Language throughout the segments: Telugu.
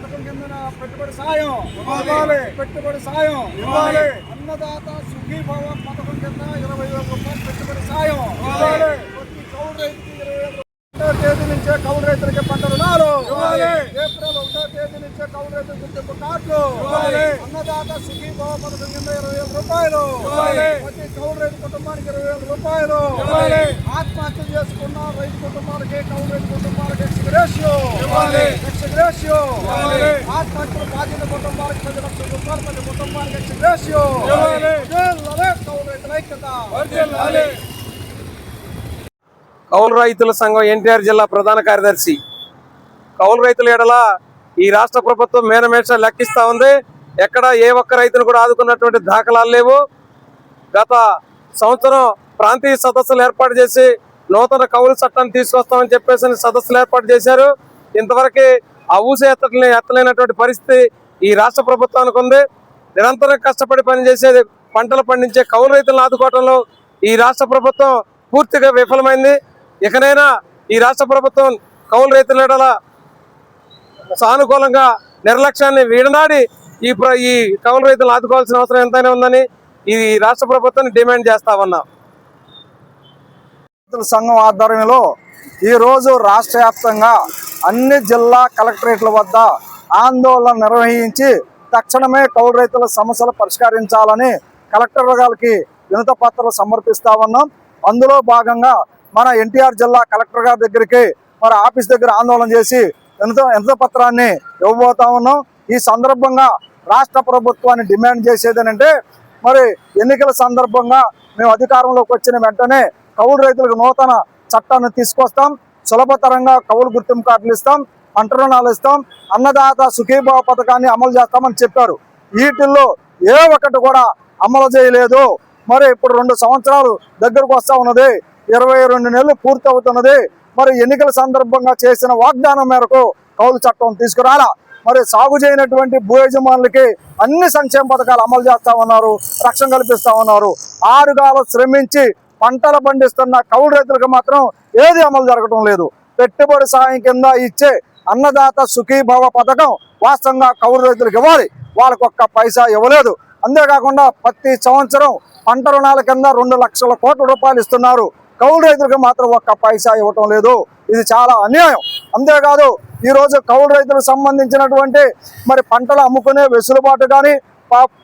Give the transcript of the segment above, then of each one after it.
పథకం కింద పెట్టుబడి సాయం ఇవ్వాలి. పెట్టుబడి సాయం ఇవ్వాలి. అన్నదాత సుఖీభవ పథకం కింద 20,000 రూపాయలు పెట్టుబడి సాయం ఇవ్వాలి. ప్రతి కౌలు రైతుకి 20,000 తేదీ నుంచే కౌలు రైతులకి పంట రుణాలు ఇవ్వాలి. ఏప్రిల్ 1వ తేదీ నుంచే కౌలు రైతుల గుర్తింపు కార్డులు ఇవ్వాలి. అన్నదాత సుఖీభవ పథకం కింద 20,000 రూపాయలు ఇవ్వాలి. ప్రతి కౌలు రైతు కుటుంబానికి 20,000 రూపాయలు ఇవ్వాలి. ఆత్మహత్య చేసుకున్న రైతు కుటుంబాలకి కౌలు రైతు కుటుంబాలకి ఎక్స్గ్రేషియో ఇవ్వాలి. ఎక్స్గ్రేషియో ఇవ్వాలి. ఆత్మహత్యలు బాధిత కుటుంబాలకు 10 లక్షల రూపాయలు ప్రతి కుటుంబానికి ఎక్స్గ్రేషియో ఇవ్వాలి. కౌలు రైతుల ఐక్యత. కౌలు రైతుల సంఘం ఎన్టీఆర్ జిల్లా ప్రధాన కార్యదర్శి. కౌలు రైతుల ఎడల ఈ రాష్ట్ర ప్రభుత్వం మేనమేష లెక్కిస్తా ఉంది. ఎక్కడ ఏ ఒక్క రైతును కూడా ఆదుకున్నటువంటి దాఖలాలు లేవు. గత సంవత్సరం ప్రాంతీయ సదస్సులు ఏర్పాటు చేసి నూతన కౌలు చట్టాన్ని తీసుకొస్తామని చెప్పేసి సదస్సులు ఏర్పాటు చేశారు. ఇంతవరకు ఆ ఊసే ఎత్తలేనటువంటి పరిస్థితి ఈ రాష్ట్ర ప్రభుత్వానికి ఉంది. నిరంతరం కష్టపడి పనిచేసేది పంటలు పండించే కౌలు రైతులను ఆదుకోవడంలో ఈ రాష్ట్ర ప్రభుత్వం పూర్తిగా విఫలమైంది. ఇకనైనా ఈ రాష్ట్ర ప్రభుత్వం కౌలు రైతుల ఎడల సానుకూలంగా నిర్లక్ష్యాన్ని వీడనాడి ఈ కౌలు రైతులను ఆదుకోవాల్సిన అవసరం ఎంతైనా ఉందని ఈ రాష్ట్ర ప్రభుత్వాన్ని డిమాండ్ చేస్తా ఉన్నాం. సంఘం ఆధ్వర్యంలో ఈరోజు రాష్ట్ర వ్యాప్తంగా అన్ని జిల్లా కలెక్టరేట్ల వద్ద ఆందోళన నిర్వహించి తక్షణమే కౌలు రైతుల సమస్యలు పరిష్కరించాలని కలెక్టర్ గారికి వినతి పత్రాలు సమర్పిస్తా ఉన్నాం. అందులో భాగంగా మన ఎన్టీఆర్ జిల్లా కలెక్టర్ గారి దగ్గరికి మరి ఆఫీస్ దగ్గర ఆందోళన చేసి వినతి పత్రాన్ని ఇవ్వబోతా ఉన్నాం. ఈ సందర్భంగా రాష్ట్ర ప్రభుత్వాన్ని డిమాండ్ చేసేది ఏంటంటే, మరి ఎన్నికల సందర్భంగా మేము అధికారంలోకి వచ్చిన వెంటనే కౌలు రైతులకు నూతన చట్టాన్ని తీసుకొస్తాం, సులభతరంగా కౌలు గుర్తింపు కార్డులు ఇస్తాం, పంట రుణాలు ఇస్తాం, అన్నదాత సుఖీభావ పథకాన్ని అమలు చేస్తామని చెప్పారు. వీటిల్లో ఏ ఒక్కటి కూడా అమలు చేయలేదు. మరి ఇప్పుడు 2 సంవత్సరాలు దగ్గరకు వస్తా ఉన్నది, 22 నెలలు పూర్తి అవుతున్నది. మరి ఎన్నికల సందర్భంగా చేసిన వాగ్దానం మేరకు కౌలు చట్టం తీసుకురాలా. మరి సాగు చేయనటువంటి భూ యజమానులకి అన్ని సంక్షేమ పథకాలు అమలు చేస్తా ఉన్నారు, రక్షణ కల్పిస్తా ఉన్నారు. 6 కాలం శ్రమించి పంటలు పండిస్తున్న కౌలు రైతులకు మాత్రం ఏది అమలు జరగడం లేదు. పెట్టుబడి సాయం కింద ఇచ్చే అన్నదాత సుఖీభవ పథకం వాస్తవంగా కౌలు రైతులకు ఇవ్వాలి, వాళ్ళకు ఒక్క పైసా ఇవ్వలేదు. అంతేకాకుండా ప్రతి సంవత్సరం పంట రుణాల కింద 2 లక్షల కోట్ల రూపాయలు ఇస్తున్నారు, కౌలు రైతులకు మాత్రం ఒక్క పైసా ఇవ్వటం లేదు. ఇది చాలా అన్యాయం. అంతేకాదు ఈరోజు కౌలు రైతులకు సంబంధించినటువంటి మరి పంటలు అమ్ముకునే వెసులుబాటు కానీ,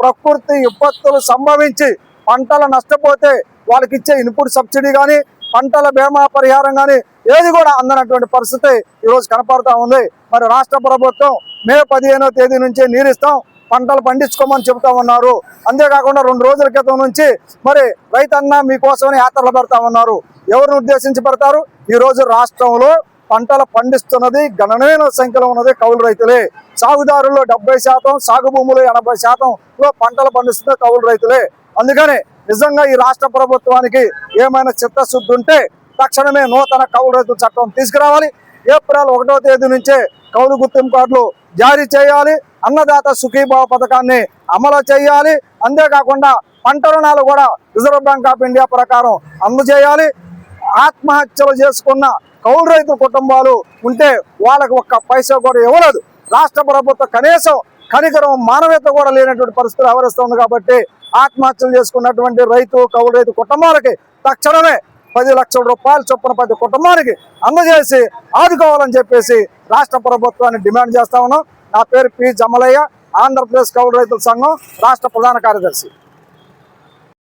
ప్రకృతి విపత్తులు సంభవించి పంటలు నష్టపోతే వాళ్ళకి ఇచ్చే ఇన్పుట్ సబ్సిడీ కానీ, పంటల బీమా పరిహారం కానీ ఏది కూడా అందనటువంటి పరిస్థితి ఈరోజు కనపడతా ఉంది. మరి రాష్ట్ర ప్రభుత్వం మే 15వ తేదీ నుంచే నీరిస్తాం, పంటలు పండించుకోమని చెబుతా ఉన్నారు. అంతేకాకుండా 2 రోజుల క్రితం నుంచి మరి రైతన్న మీకోసమని యాత్రలు పెడతా ఉన్నారు. ఎవరిని ఉద్దేశించి పెడతారు? ఈరోజు రాష్ట్రంలో పంటలు పండిస్తున్నది గణనీయ సంఖ్యలో ఉన్నది కౌలు రైతులే. సాగుదారుల్లో 70%, సాగు భూములు 80%లో పంటలు పండిస్తున్నది కౌలు రైతులే. అందుకని నిజంగా ఈ రాష్ట్ర ప్రభుత్వానికి ఏమైనా చిత్తశుద్ధి ఉంటే తక్షణమే నూతన కౌలు రైతుల చట్టం తీసుకురావాలి. ఏప్రిల్ 1వ తేదీ నుంచే కౌలు గుర్తింపు కార్డులు జారీ చేయాలి. అన్నదాత సుఖీభావ పథకాన్ని అమలు చేయాలి. అంతేకాకుండా పంట రుణాలు కూడా రిజర్వ్ బ్యాంక్ ఆఫ్ ఇండియా ప్రకారం అందజేయాలి. ఆత్మహత్యలు చేసుకున్న కౌలు రైతు కుటుంబాలు ఉంటే వాళ్ళకు ఒక్క పైసా కూడా ఇవ్వలేదు. రాష్ట్ర ప్రభుత్వం కనీసం కనికరం మానవీయత కూడా లేనటువంటి పరిస్థితులు వ్యవహరిస్తుంది. కాబట్టి ఆత్మహత్యలు చేసుకున్నటువంటి కౌలు రైతు కుటుంబాలకి తక్షణమే 10 లక్షల రూపాయల చొప్పున ప్రతి కుటుంబానికి అందజేసి ఆదుకోవాలని చెప్పేసి రాష్ట్ర ప్రభుత్వాన్ని డిమాండ్ చేస్తా ఉన్నాం. నా పేరు పి జమలయ్య, ఆంధ్రప్రదేశ్ కౌలు రైతుల సంఘం రాష్ట్ర ప్రధాన కార్యదర్శి.